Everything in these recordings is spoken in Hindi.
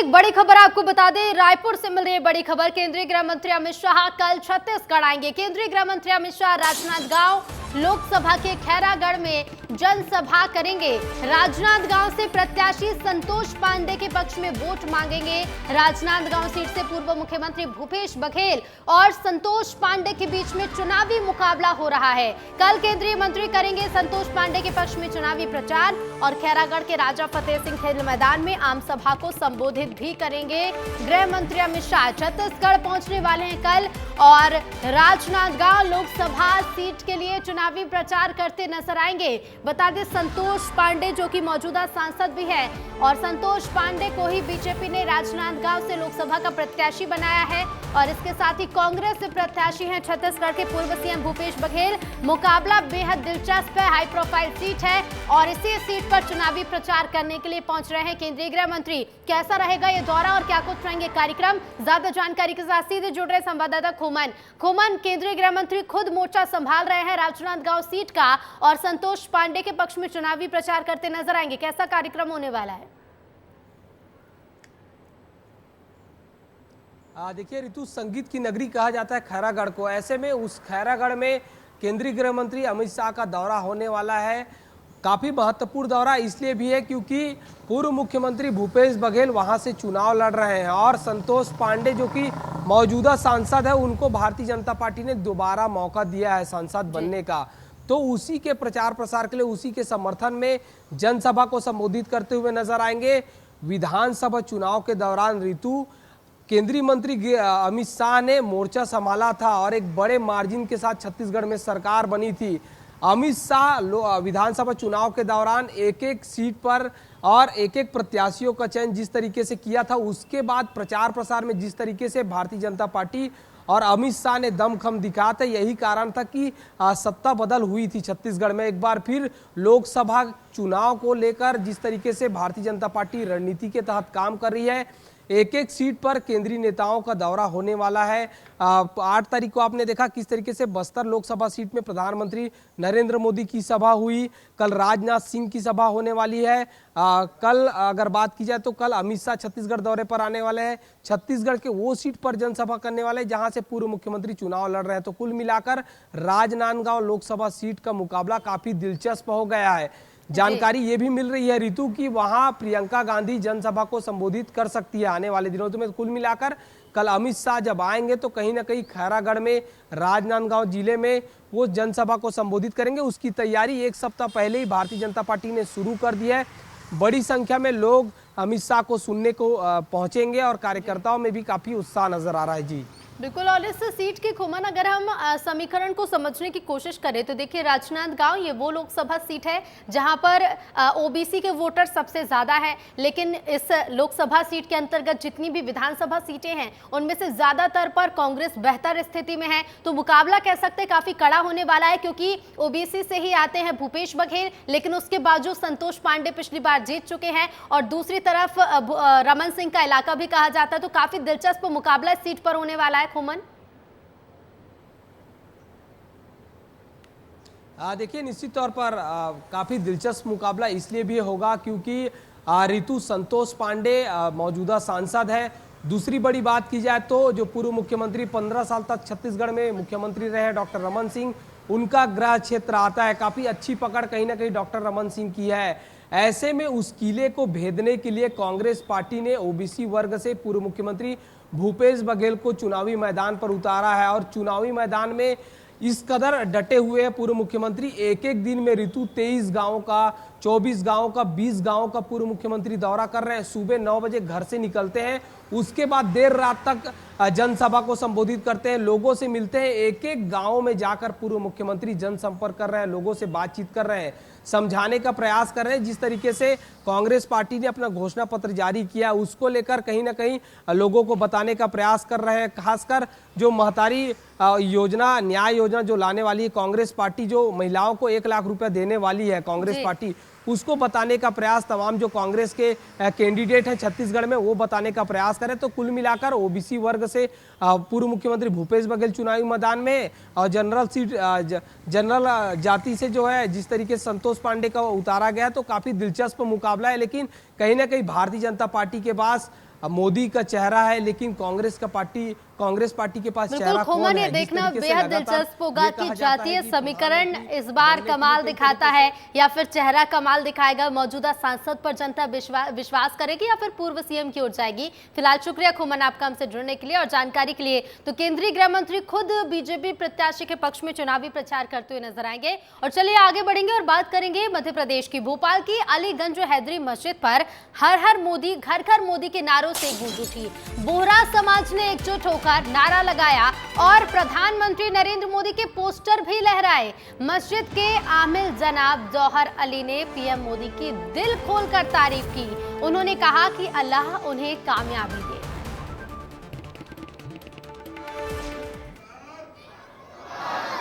एक बड़ी खबर आपको बता दें, रायपुर से मिल रही है बड़ी खबर। केंद्रीय गृह मंत्री अमित शाह कल छत्तीसगढ़ आएंगे। केंद्रीय गृह मंत्री अमित शाह राजनांदगांव लोकसभा के खैरागढ़ में जनसभा करेंगे। राजनांदगांव से प्रत्याशी संतोष पांडे के पक्ष में वोट मांगेंगे। राजनांदगांव सीट से पूर्व मुख्यमंत्री भूपेश बघेल और संतोष पांडे के बीच में चुनावी मुकाबला हो रहा है। कल केंद्रीय मंत्री करेंगे संतोष पांडे के पक्ष में चुनावी प्रचार और खैरागढ़ के राजा फतेह सिंह खेल मैदान में आम सभा को संबोधित भी करेंगे। गृह मंत्री अमित शाह छत्तीसगढ़ पहुंचने वाले हैं कल और राजनांदगांव लोकसभा सीट के लिए चुनावी प्रचार करते नजर आएंगे। बता दें, संतोष पांडे जो कि मौजूदा सांसद भी है और संतोष पांडे को ही बीजेपी ने राजनांदगांव से लोकसभा का प्रत्याशी बनाया है और इसके साथ ही कांग्रेस से प्रत्याशी हैं छत्तीसगढ़ के पूर्व सीएम भूपेश बघेल। मुकाबला बेहद दिलचस्प है, हाई प्रोफाइल सीट है और इसी सीट पर चुनावी प्रचार करने के लिए पहुंच रहे हैं केंद्रीय गृह मंत्री। कैसा रहेगा ये दौरा और क्या कुछ रहेंगे कार्यक्रम, ज्यादा जानकारी के साथ सीधे जुड़ रहे संवाददाता खोमन। केंद्रीय गृह मंत्री खुद मोर्चा संभाल रहे हैं राजनांदगांव सीट का और संतोष पांडे के पक्ष में चुनावी प्रचार करते नजर आएंगे। कैसा कार्यक्रम होने वाला है? देखिए ऋतु, संगीत की नगरी कहा जाता है खैरागढ़ को। ऐसे में उस खैरागढ़ में केंद्रीय गृह मंत्री अमित शाह का दौरा होने वाला है। काफी महत्वपूर्ण दौरा इसलिए भी है क्योंकि पूर्व मुख्यमंत्री भूपेश बघेल वहां से चुनाव लड़ रहे हैं और संतोष पांडे जो कि मौजूदा सांसद है, उनको भारतीय जनता पार्टी ने दोबारा मौका दिया है सांसद बनने का। तो उसी के प्रचार प्रसार के लिए, उसी के समर्थन में जनसभा को संबोधित करते हुए नजर आएंगे। विधानसभा चुनाव के दौरान ऋतु, केंद्रीय मंत्री अमित शाह ने मोर्चा संभाला था और एक बड़े मार्जिन के साथ छत्तीसगढ़ में सरकार बनी थी। अमित शाह विधानसभा चुनाव के दौरान एक एक सीट पर और एक एक प्रत्याशियों का चयन जिस तरीके से किया था, उसके बाद प्रचार प्रसार में जिस तरीके से भारतीय जनता पार्टी और अमित शाह ने दमखम दिखाया था, यही कारण था कि सत्ता बदल हुई थी छत्तीसगढ़ में। एक बार फिर लोकसभा चुनाव को लेकर जिस तरीके से भारतीय जनता पार्टी रणनीति के तहत काम कर रही है, एक एक सीट पर केंद्रीय नेताओं का दौरा होने वाला है। 8 तारीख को आपने देखा किस तरीके से बस्तर लोकसभा सीट में प्रधानमंत्री नरेंद्र मोदी की सभा हुई। कल राजनाथ सिंह की सभा होने वाली है। कल अगर बात की जाए तो कल अमित शाह छत्तीसगढ़ दौरे पर आने वाले हैं। छत्तीसगढ़ के वो सीट पर जनसभा करने वाले हैं जहां से पूर्व मुख्यमंत्री चुनाव लड़ रहे हैं। तो कुल मिलाकर राजनांदगांव लोकसभा सीट का मुकाबला काफी दिलचस्प हो गया है। जानकारी ये भी मिल रही है ऋतु की वहां प्रियंका गांधी जनसभा को संबोधित कर सकती है आने वाले दिनों में। कुल मिलाकर कल अमित शाह जब आएंगे तो कहीं ना कहीं खैरागढ़ में, राजनांदगांव जिले में वो जनसभा को संबोधित करेंगे। उसकी तैयारी एक सप्ताह पहले ही भारतीय जनता पार्टी ने शुरू कर दी है। बड़ी संख्या में लोग अमित शाह को सुनने को पहुंचेंगे और कार्यकर्ताओं में भी काफी उत्साह नजर आ रहा है। जी बिल्कुल। और इस सीट की खोमन अगर हम समीकरण को समझने की कोशिश करें तो देखिए, राजनांदगांव ये वो लोकसभा सीट है जहां पर ओबीसी के वोटर सबसे ज्यादा है, लेकिन इस लोकसभा सीट के अंतर्गत जितनी भी विधानसभा सीटें हैं उनमें से ज्यादातर पर कांग्रेस बेहतर स्थिति में है। तो मुकाबला कह सकते हैं काफी कड़ा होने वाला है क्योंकि ओबीसी से ही आते हैं भूपेश बघेल, लेकिन उसके बावजूद संतोष पांडे पिछली बार जीत चुके हैं और दूसरी तरफ रमन सिंह का इलाका भी कहा जाता है। तो काफी दिलचस्प मुकाबला इस सीट पर होने वाला है। खोमन, देखिए निश्चित तौर पर काफी दिलचस्प मुकाबला इसलिए भी होगा क्योंकि ऋतु, संतोष पांडे मौजूदा सांसद है। दूसरी बड़ी बात की जाए तो जो पूर्व मुख्यमंत्री 15 साल तक छत्तीसगढ़ में मुख्यमंत्री रहे डॉक्टर रमन सिंह, उनका गृह क्षेत्र आता है। काफी अच्छी पकड़ कहीं ना कहीं डॉक्टर रमन सिंह की है। ऐसे में उस किले को भेदने के लिए कांग्रेस पार्टी ने ओबीसी वर्ग से पूर्व मुख्यमंत्री भूपेश बघेल को चुनावी मैदान पर उतारा है और चुनावी मैदान में इस कदर डटे हुए पूर्व मुख्यमंत्री एक एक दिन में ऋतु 23 गांवों का, 24 गांवों का, 20 गांवों का पूर्व मुख्यमंत्री दौरा कर रहे हैं। सुबह 9 बजे घर से निकलते हैं, उसके बाद देर रात तक जनसभा को संबोधित करते हैं, लोगों से मिलते हैं। एक एक गांव में जाकर पूर्व मुख्यमंत्री जनसंपर्क कर रहे हैं, लोगों से बातचीत कर रहे हैं, समझाने का प्रयास कर रहे हैं। जिस तरीके से कांग्रेस पार्टी ने अपना घोषणा पत्र जारी किया उसको लेकर कहीं ना कहीं लोगों को बताने का प्रयास कर रहे हैं। खासकर जो महतारी योजना, न्याय योजना जो लाने वाली है कांग्रेस पार्टी, जो महिलाओं को 1 लाख रुपया देने वाली है कांग्रेस पार्टी, उसको बताने का प्रयास तमाम जो कांग्रेस के कैंडिडेट हैं छत्तीसगढ़ में वो बताने का प्रयास करें। तो कुल मिलाकर ओबीसी वर्ग से पूर्व मुख्यमंत्री भूपेश बघेल चुनावी मैदान में और जनरल जाति से जो है जिस तरीके से संतोष पांडे का उतारा गया तो काफी दिलचस्प मुकाबला है। लेकिन कहीं ना कहीं भारतीय जनता पार्टी के पास मोदी का चेहरा है, लेकिन कांग्रेस पार्टी के पास चेहरा बिल्कुल कौन खोमन, है? ये जिस देखना तरीके से बेहद लगातार दिलचस्प होगा ये कि कहा जाता है जातीय कि समीकरण प्रधानमंत्री इस बार बनने के कमाल लिए कई दिखाता तरीके है या फिर चेहरा कमाल दिखाएगा, मौजूदा सांसद पर जनता विश्वास करेगी या फिर पूर्व सीएम की ओर जाएगी। फिलहाल शुक्रिया खोमन आपका हमसे जुड़ने के लिए और जानकारी के लिए। तो केंद्रीय गृह मंत्री खुद बीजेपी प्रत्याशी के पक्ष में चुनावी प्रचार करते हुए नजर आएंगे। और चलिए आगे बढ़ेंगे और बात करेंगे मध्य प्रदेश की। भोपाल की अलीगंज हैदरी मस्जिद पर हर हर मोदी घर घर मोदी के नारों से गूंज उठी। बोहरा समाज ने एकजुट होकर नारा लगाया और प्रधानमंत्री नरेंद्र मोदी के पोस्टर भी लहराए। मस्जिद के आमिल जनाब जौहर अली ने पीएम मोदी की दिल खोलकर तारीफ की। उन्होंने कहा कि अल्लाह उन्हें कामयाबी दे।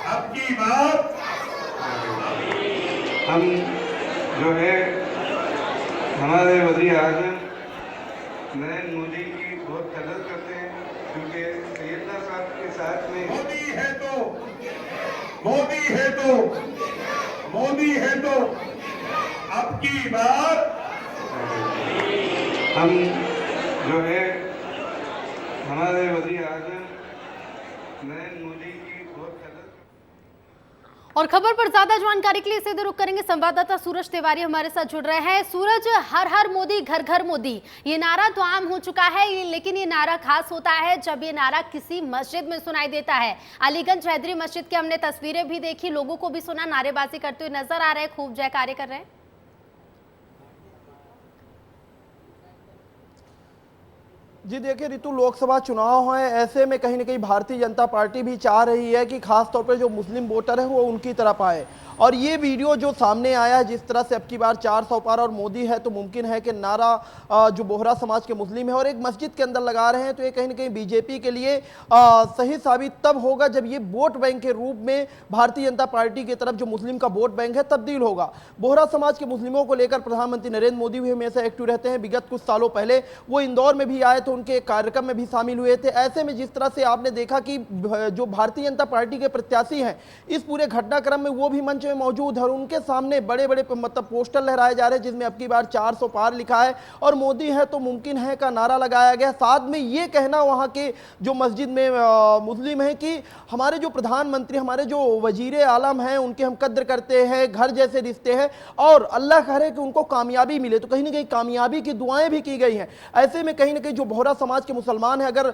अब की बात हम जो है हमारे वज़ीर आज़म नरेंद्र मोदी की बहुत कदर करते हैं, क्योंकि सैयदना साहब के साथ में मोदी है तो अब की बार हम जो है हमारे वज़ीर आज़म नरेंद्र मोदी की बहुत कदर। और खबर पर ज्यादा जानकारी के लिए सीधे रुख करेंगे, संवाददाता सूरज तिवारी हमारे साथ जुड़ रहे हैं। सूरज, हर हर मोदी घर घर मोदी, ये नारा तो आम हो चुका है, लेकिन ये नारा खास होता है जब ये नारा किसी मस्जिद में सुनाई देता है। अलीगंज हैदरी मस्जिद की हमने तस्वीरें भी देखी, लोगों को भी सुना, नारेबाजी करते हुए नजर आ रहे हैं, खूब जयकारे कर रहे हैं। जी देखिए ऋतु, लोकसभा चुनाव है, ऐसे में कहीं ना कहीं भारतीय जनता पार्टी भी चाह रही है कि खास तौर पर जो मुस्लिम वोटर है वो उनकी तरफ आए। और ये वीडियो जो सामने आया है, जिस तरह से अब की बार 400 पार और मोदी है तो मुमकिन है कि नारा जो बोहरा समाज के मुस्लिम है और एक मस्जिद के अंदर लगा रहे हैं, तो ये कहीं ना कहीं बीजेपी के लिए सही साबित तब होगा जब ये वोट बैंक के रूप में भारतीय जनता पार्टी की तरफ जो मुस्लिम का वोट बैंक है तब्दील होगा। बोहरा समाज के मुस्लिमों को लेकर प्रधानमंत्री नरेंद्र मोदी भी हमेशा एक्टिव रहते हैं। विगत कुछ सालों पहले वो इंदौर में भी आए तो उनके कार्यक्रम में भी शामिल हुए थे। ऐसे में जिस तरह से आपने देखा कि जो भारतीय जनता पार्टी के प्रत्याशी हैं इस पूरे घटनाक्रम में वो भी मंच में मौजूद है और उनके सामने बड़े बड़े मतलब पोस्टर लहराए जा रहे हैं, जिसमें अब की बार 400 पार लिखा है और मोदी है तो मुमकिन है का नारा लगाया गया। साथ में ये कहना वहां के जो मस्जिद में मुस्लिम है कि हमारे जो प्रधानमंत्री, हमारे जो वजीर आलम हैं, उनके हम कद्र करते हैं, घर जैसे रिश्ते हैं और अल्लाह करे कि उनको कामयाबी मिले। तो कहीं ना कहीं कामयाबी की दुआएं भी की गई हैं। ऐसे में कहीं ना कहीं जो बोहरा समाज के मुसलमान हैं, अगर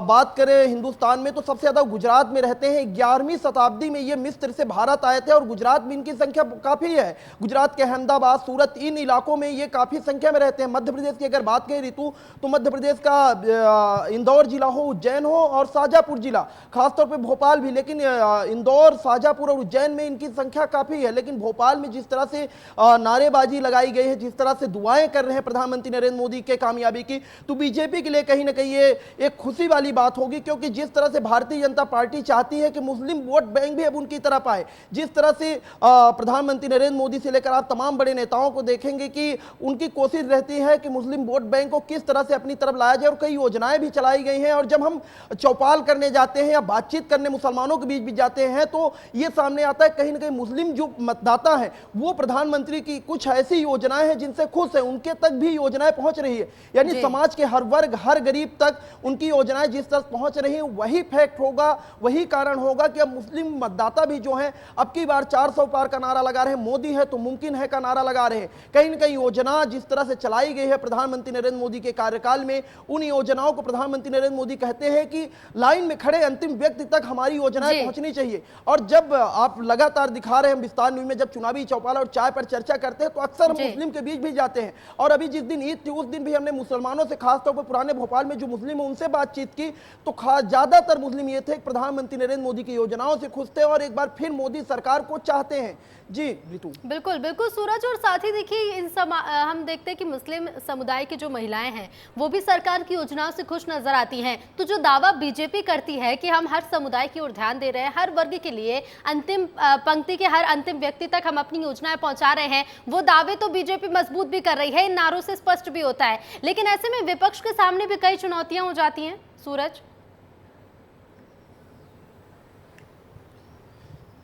बात करें हिंदुस्तान में तो सबसे ज्यादा गुजरात में रहते हैं। 11वीं शताब्दी में ये मिस्र से भारत आए थे और गुजरात में इनकी संख्या काफी है। गुजरात के अहमदाबाद, सूरत, इन इलाकों में ये काफी संख्या में रहते हैं। मध्य प्रदेश की अगर बात करें ऋतु, तो मध्य प्रदेश का इंदौर जिला हो, उज्जैन हो और शाजापुर जिला, खासतौर पर भोपाल भी, लेकिन इंदौर, शाजापुर और उज्जैन में इनकी संख्या काफी है। लेकिन भोपाल में जिस तरह से नारेबाजी लगाई गई है, जिस तरह से दुआएं कर रहे हैं प्रधानमंत्री नरेंद्र मोदी के कामयाबी की, तो बीजेपी के लिए कहीं ना कहीं ये एक खुशी वाली बात होगी, क्योंकि जिस तरह से भारतीय जनता पार्टी चाहती है कि मुस्लिम वोट बैंक भी अब उनकी तरफ आए, जिस तरह से प्रधानमंत्री नरेंद्र मोदी से लेकर आप तमाम बड़े नेताओं को देखेंगे कि उनकी कोशिश रहती है कि मुस्लिम वोट बैंक को किस तरह से अपनी तरफ लाया जाए और कई योजनाएं भी चलाई गई हैं। और जब हम चौपाल करने जाते हैं या बातचीत करने मुसलमानों के बीच भी जाते हैं तो ये सामने आता है कहीं ना कहीं मुस्लिम जो मतदाता है वो प्रधानमंत्री की कुछ ऐसी योजनाएं हैं जिनसे खुश है, उनके तक भी योजनाएं पहुंच रही है। यानी समाज के हर वर्ग, हर गरीब तक उनकी योजनाएं जिस तरह पहुंच रही हैं, वही फैक्ट होगा, वही कारण होगा कि अब मुस्लिम मतदाता भी जो है अब की बार 400 पार का नारा लगा रहे हैं, मोदी है तो मुमकिन है का नारा लगा रहे हैं। कहीं ना कहीं योजना जिस तरह से चलाई गई है प्रधानमंत्री नरेंद्र मोदी के कार्यकाल में, उन योजनाओं को प्रधानमंत्री नरेंद्र मोदी कहते हैं कि लाइन में खड़े अंतिम व्यक्ति तक हमारी योजनाएं पहुंचनी चाहिए। और जब आप लगातार दिखा रहे हैं विस्तार न्यूज में, जब चुनावी चौपाल और चाय पर चर्चा करते हैं तो अक्सर हम मुस्लिम के बीच भी जाते हैं। और अभी जिस दिन ईद थी उस दिन भी हमने मुसलमानों से, खासतौर पर पुराने भोपाल में जो मुस्लिम है उनसे बातचीत की, तो ज्यादातर मुस्लिम ये थे प्रधानमंत्री नरेंद्र मोदी की योजनाओं से खुश थे और एक बार फिर मोदी सरकार को चाहते हैं। जी ऋतु, बिल्कुल बिल्कुल सूरज। और साथ ही देखिए हम देखते हैं कि मुस्लिम समुदाय की जो महिलाएं हैं वो भी सरकार की योजनाओं से खुश नजर आती हैं। तो जो दावा बीजेपी करती है कि हम हर समुदाय की ओर ध्यान दे रहे हैं, हर वर्ग के लिए अंतिम पंक्ति के हर अंतिम व्यक्ति तक हम अपनी योजनाएं पहुंचा रहे हैं, वो दावे तो बीजेपी मजबूत भी कर रही है, इन नारों से स्पष्ट भी होता है। लेकिन ऐसे में विपक्ष के सामने भी कई चुनौतियां हो जाती हैं सूरज।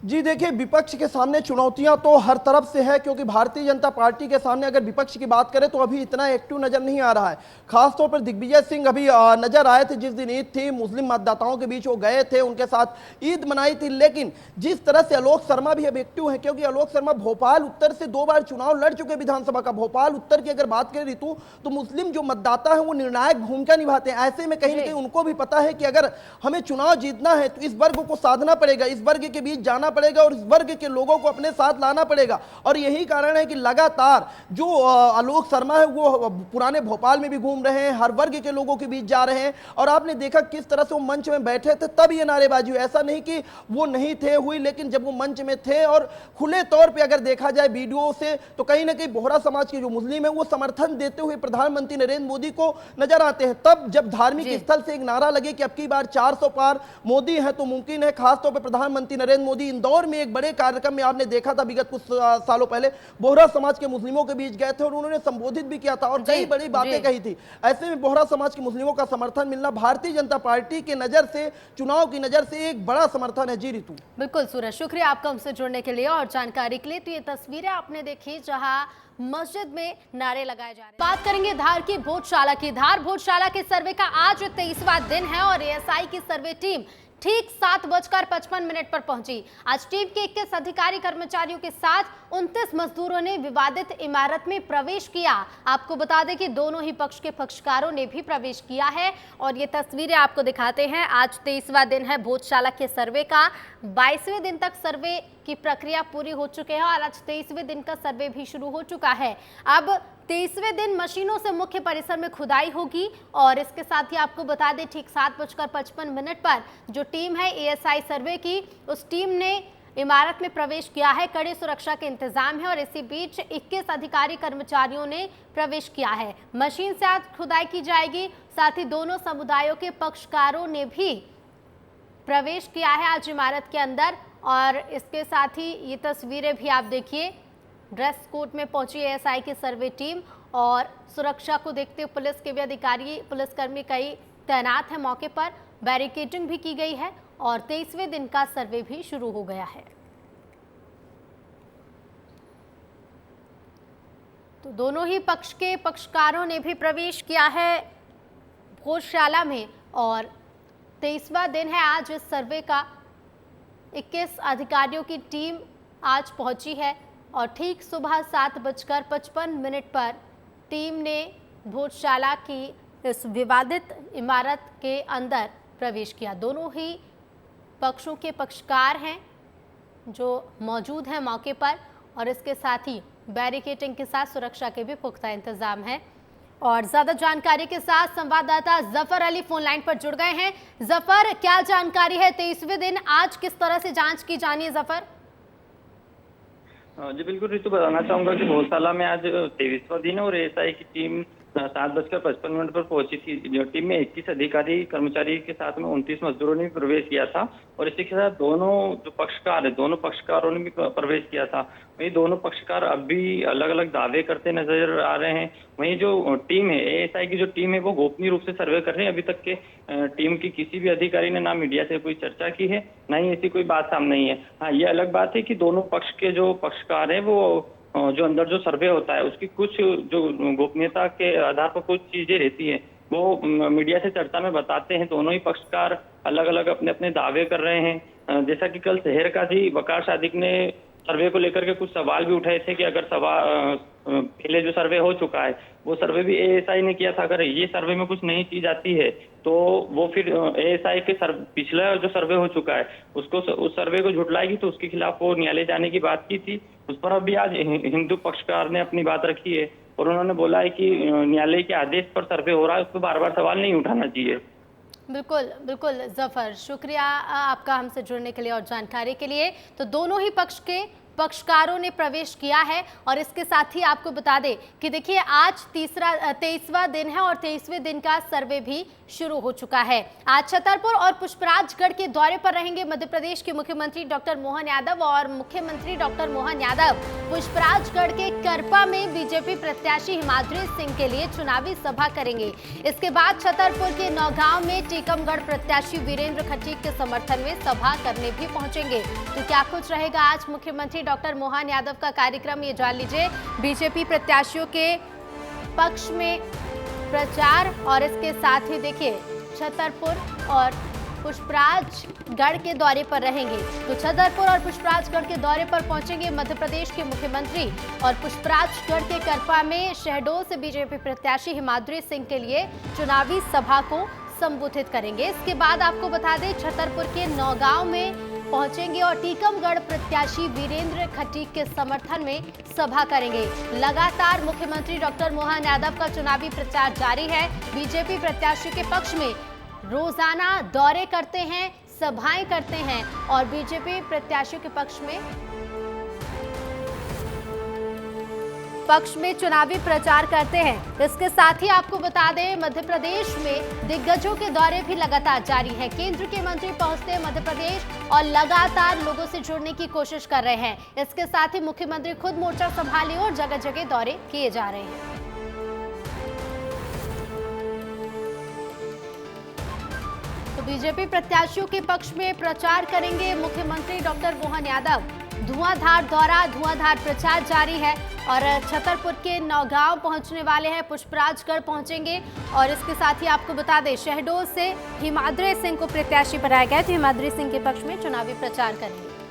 जी देखिए, विपक्ष के सामने चुनौतियां तो हर तरफ से है, क्योंकि भारतीय जनता पार्टी के सामने अगर विपक्ष की बात करें तो अभी इतना एक्टिव नजर नहीं आ रहा है। खासतौर पर दिग्विजय सिंह अभी नजर आए थे जिस दिन ईद थी, मुस्लिम मतदाताओं के बीच वो गए थे, उनके साथ ईद मनाई थी। लेकिन जिस तरह से आलोक शर्मा भी अब एक्टिव है, क्योंकि आलोक शर्मा भोपाल उत्तर से 2 बार चुनाव लड़ चुके विधानसभा का। भोपाल उत्तर की अगर बात करें ऋतु, तो मुस्लिम जो मतदाता है वो निर्णायक भूमिका निभाते हैं। ऐसे में कहीं ना कहीं उनको भी पता है कि अगर हमें चुनाव जीतना है तो इस वर्ग को साधना पड़ेगा, इस वर्ग के बीच जाना पड़ेगा और इस वर्ग के लोगों को अपने साथ लाना पड़ेगा। और यही कारण है कि लगातार जो आलोक शर्मा है वो पुराने भोपाल में भी घूम रहे हैं, हर वर्ग के लोगों के बीच जा रहे हैं। और आपने देखा किस तरह से वो मंच में बैठे थे तब ये नारेबाजी हुई। ऐसा नहीं कि वो नहीं थे हुई, लेकिन जब वो मंच में थे और खुले तौर पे अगर देखा जाए वीडियो से, तो कहीं ना कहीं बोहरा समाज के जो मुस्लिम है वो समर्थन देते हुए प्रधानमंत्री नरेंद्र मोदी को नजर आते हैं। तब जब धार्मिक स्थल से एक नारा लगे कि अब की बार 400 पार मोदी है तो मुमकिन है, खासतौर पर प्रधानमंत्री नरेंद्र मोदी इंदौर में एक बड़े कार्यक्रम में आपने देखा था विगत कुछ सालों पहले, बोहरा समाज के मुस्लिमों के बीच गए थे और उन्होंने संबोधित भी किया था और कई बड़ी बातें कही थी। ऐसे में बोहरा समाज के मुस्लिमों का समर्थन मिलना भारतीय जनता पार्टी के नजर से, चुनाव की नजर से एक बड़ा समर्थन है। जी ऋतु। बिल्कुल सूरज, शुक्रिया आपका हमसे जुड़ने के लिए और जानकारी के लिए। तो ये तस्वीरें आपने देखी जहां मस्जिद में नारे लगाए जा रहे हैं। बात करेंगे धार की भोजशाला की। धार भोजशाला के सर्वे का आज 23वां दिन है और एएसआई की सर्वे टीम ठीक 7:55 पर पहुंची। आज टीम के 21 अधिकारी कर्मचारियों के साथ 29 मजदूरों ने विवादित इमारत में प्रवेश किया। आपको बता दें कि दोनों ही पक्ष के पक्षकारों ने भी प्रवेश किया है और ये तस्वीरें आपको दिखाते हैं। आज 23वां दिन है भोजशाला के सर्वे का। 22वें दिन तक सर्वे की प्रक्रिया पूरी हो चुकी है और आज 23वें दिन का सर्वे भी शुरू हो चुका है। अब 23वें दिन मशीनों से मुख्य परिसर में खुदाई होगी और इसके साथ ही आपको बता दें ठीक 7:55 पर जो टीम है एएसआई सर्वे की, उस टीम ने इमारत में प्रवेश किया है। कड़ी सुरक्षा के इंतजाम है और इसी बीच 21 अधिकारी कर्मचारियों ने प्रवेश किया है। मशीन से आज खुदाई की जाएगी। साथ ही दोनों समुदायों के पक्षकारों ने भी प्रवेश किया है आज इमारत के अंदर। और इसके साथ ही ये तस्वीरें भी आप देखिए, ड्रेस कोड में पहुंची एएसआई की सर्वे टीम और सुरक्षा को देखते हुए पुलिस के भी अधिकारी, पुलिसकर्मी कई तैनात हैं मौके पर। बैरिकेडिंग भी की गई है और 23वें दिन का सर्वे भी शुरू हो गया है। तो दोनों ही पक्ष के पक्षकारों ने भी प्रवेश किया है भोजशाला में और 23वां दिन है आज इस सर्वे का। 21 अधिकारियों की टीम आज पहुंची है और ठीक सुबह 7:55 पर टीम ने भोजशाला की इस विवादित इमारत के अंदर प्रवेश किया। दोनों ही पक्षों के पक्षकार हैं जो मौजूद हैं मौके पर और इसके साथ ही बैरिकेडिंग के साथ सुरक्षा के भी पुख्ता इंतजाम है। और ज्यादा जानकारी के साथ संवाददाता जफर अली फोन लाइन पर जुड़ गए हैं। जफर, क्या जानकारी है 23वें दिन आज किस तरह से जांच की जानी है? जफर जी बिल्कुल ऋतु, बताना चाहूंगा कि भोजशाला में आज 23वां दिन है और एएसआई की टीम 7:55 पर पहुंची थी। जो टीम में 21 अधिकारी कर्मचारी के साथ में 29 मजदूरों ने भी प्रवेश किया था और इसी के साथ दोनों जो पक्षकार है, दोनों पक्षकारों ने भी प्रवेश किया था। वहीं दोनों पक्षकार अब भी अलग अलग दावे करते नजर आ रहे हैं। वहीं जो टीम है, एएसआई की जो टीम है, वो गोपनीय रूप से सर्वे कर रहे हैं। अभी तक के टीम की किसी भी अधिकारी ने ना मीडिया से कोई चर्चा की है, ना ही ऐसी कोई बात सामने आई है। हाँ, ये अलग बात है कि दोनों पक्ष के जो पक्षकार है वो जो अंदर जो सर्वे होता है उसकी कुछ जो गोपनीयता के आधार पर कुछ चीजें रहती है वो मीडिया से चर्चा में बताते हैं। दोनों ही पक्षकार अलग अलग अपने अपने दावे कर रहे हैं। जैसा कि कल शहर काजी वकार सादिक ने सर्वे को लेकर के कुछ सवाल भी उठाए थे कि अगर पहले जो सर्वे हो चुका है वो सर्वे भी एएसआई ने किया था, अगर ये सर्वे में कुछ नई चीज आती है तो वो फिर एएसआई के पिछला जो सर्वे हो चुका है उसको उस सर्वे को झुटलाएगी, तो उसके खिलाफ वो न्यायालय जाने की बात की थी। उस पर अभी आज हिंदू पक्षकार ने अपनी बात रखी है और उन्होंने बोला है कि न्यायालय के आदेश पर सर्वे हो रहा है, उस पर बार बार सवाल नहीं उठाना चाहिए। बिल्कुल बिल्कुल जफर, शुक्रिया आपका हमसे जुड़ने के लिए और जानकारी के लिए। तो दोनों ही पक्ष के पक्षकारों ने प्रवेश किया है। और इसके साथ ही आपको बता दें कि देखिए आज 23वां दिन है और 23वें दिन का सर्वे भी शुरू हो चुका है। आज छतरपुर और पुष्पराजगढ़ के दौरे पर रहेंगे मध्य प्रदेश के मुख्यमंत्री डॉक्टर मोहन यादव और मुख्यमंत्री डॉक्टर मोहन यादव पुष्पराजगढ़ के करपा में बीजेपी प्रत्याशी हिमाद्री सिंह के लिए चुनावी सभा करेंगे। इसके बाद छतरपुर के नौगांव में टीकमगढ़ प्रत्याशी वीरेंद्र खटीक के समर्थन में सभा करने भी पहुंचेंगे। तो क्या कुछ रहेगा आज मुख्यमंत्री डॉक्टर मोहन यादव का कार्यक्रम, ये जान लीजिए। बीजेपी प्रत्याशियों के पक्ष में प्रचार और इसके साथ ही देखिए छतरपुर और पुष्पराजगढ़ के दौरे पर रहेंगे। तो छतरपुर और पुष्पराजगढ़ के दौरे पर पहुंचेंगे मध्य प्रदेश के मुख्यमंत्री और पुष्पराजगढ़ के करपा में शहडोल से बीजेपी प्रत्याशी हिमाद्री सिंह के लिए चुनावी सभा को संबोधित करेंगे। इसके बाद आपको बता दें छतरपुर के नौगांव में पहुंचेंगे और टीकमगढ़ प्रत्याशी वीरेंद्र खटीक के समर्थन में सभा करेंगे। लगातार मुख्यमंत्री डॉक्टर मोहन यादव का चुनावी प्रचार जारी है। बीजेपी प्रत्याशियों के पक्ष में रोजाना दौरे करते हैं, सभाएं करते हैं और बीजेपी प्रत्याशियों के पक्ष में चुनावी प्रचार करते हैं। इसके साथ ही आपको बता दें मध्य प्रदेश में दिग्गजों के दौरे भी लगातार जारी है। केंद्र के मंत्री पहुंचते हैं मध्य प्रदेश और लगातार लोगों से जुड़ने की कोशिश कर रहे हैं। इसके साथ ही मुख्यमंत्री खुद मोर्चा संभाले और जगह जगह दौरे किए जा रहे हैं। तो बीजेपी प्रत्याशियों के पक्ष में प्रचार करेंगे मुख्यमंत्री डॉक्टर मोहन यादव। धुआंधार दौरा, धुआंधार प्रचार जारी है और छतरपुर के नौगांव पहुंचने वाले हैं, पुष्पराजगढ़ पहुंचेंगे और इसके साथ ही आपको बता दें शहडोल से हिमाद्री सिंह को प्रत्याशी बनाया गया है, तो हिमाद्री सिंह के पक्ष में चुनावी प्रचार करेंगे।